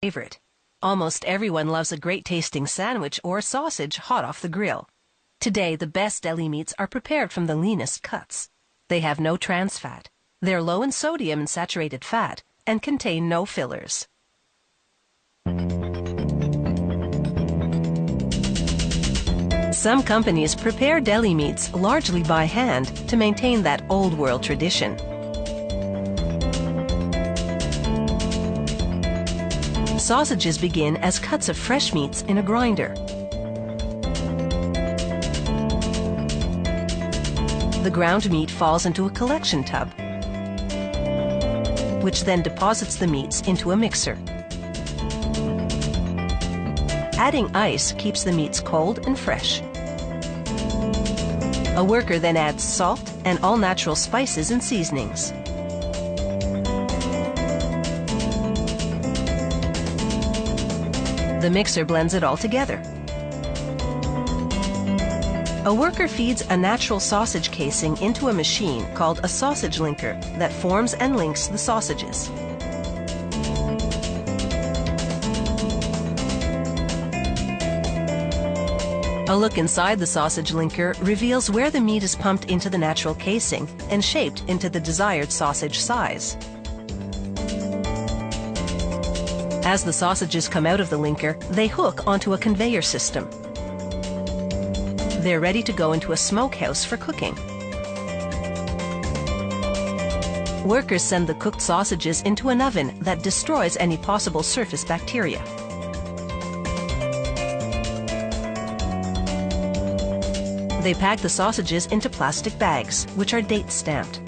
favorite. Almost everyone loves a great-tasting sandwich or sausage hot off the grill. Today, the best deli meats are prepared from the leanest cuts. They have no trans fat. They're low in sodium and saturated fat and contain no fillers. Some companies prepare deli meats largely by hand to maintain that old-world tradition. Sausages begin as cuts of fresh meats in a grinder. The ground meat falls into a collection tub, which then deposits the meats into a mixer. Adding ice keeps the meats cold and fresh. A worker then adds salt and all-natural spices and seasonings. The mixer blends it all together. A worker feeds a natural sausage casing into a machine called a sausage linker that forms and links the sausages. A look inside the sausage linker reveals where the meat is pumped into the natural casing and shaped into the desired sausage size. As the sausages come out of the linker, they hook onto a conveyor system. They're ready to go into a smokehouse for cooking. Workers send the cooked sausages into an oven that destroys any possible surface bacteria. They pack the sausages into plastic bags, which are date stamped.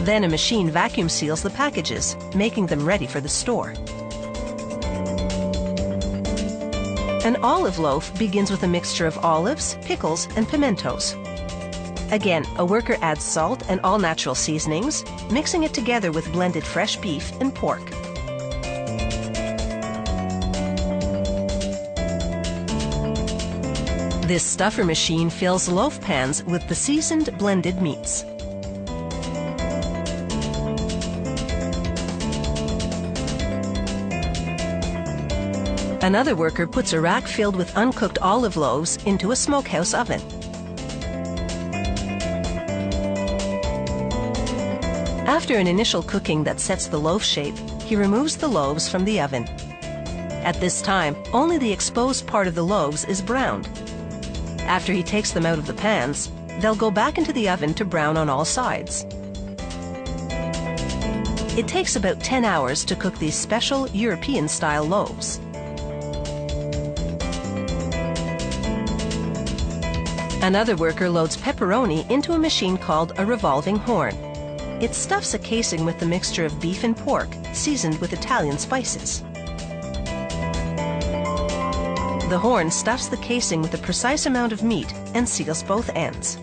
Then a machine vacuum seals the packages, making them ready for the store. An olive loaf begins with a mixture of olives, pickles, and pimentos. Again, a worker adds salt and all-natural seasonings, mixing it together with blended fresh beef and pork. This stuffer machine fills loaf pans with the seasoned blended meats. Another worker puts a rack filled with uncooked olive loaves into a smokehouse oven. After an initial cooking that sets the loaf shape, he removes the loaves from the oven. At this time, only the exposed part of the loaves is browned. After he takes them out of the pans, they'll go back into the oven to brown on all sides. It takes about 10 hours to cook these special European-style loaves. Another worker loads pepperoni into a machine called a revolving horn. It stuffs a casing with a mixture of beef and pork, seasoned with Italian spices. The horn stuffs the casing with a precise amount of meat and seals both ends.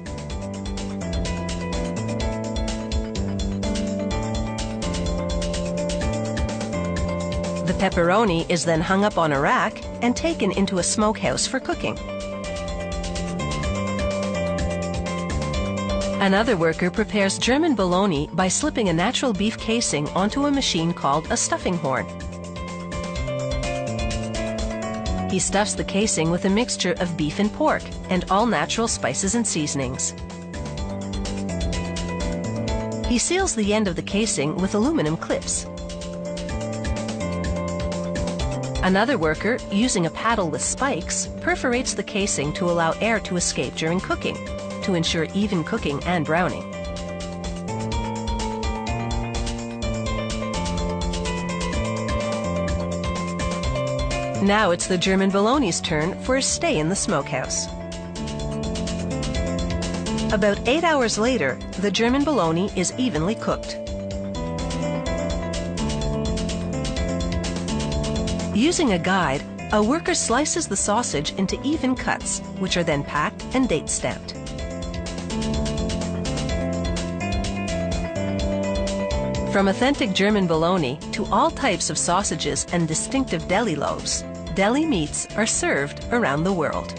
The pepperoni is then hung up on a rack and taken into a smokehouse for cooking. Another worker prepares German bologna by slipping a natural beef casing onto a machine called a stuffing horn. He stuffs the casing with a mixture of beef and pork and all natural spices and seasonings. He seals the end of the casing with aluminum clips. Another worker, using a paddle with spikes, perforates the casing to allow air to escape during cooking, to ensure even cooking and browning. Now it's the German bologna's turn for a stay in the smokehouse. About 8 hours later, the German bologna is evenly cooked. Using a guide, a worker slices the sausage into even cuts, which are then packed and date stamped. From authentic German bologna to all types of sausages and distinctive deli loaves, deli meats are served around the world.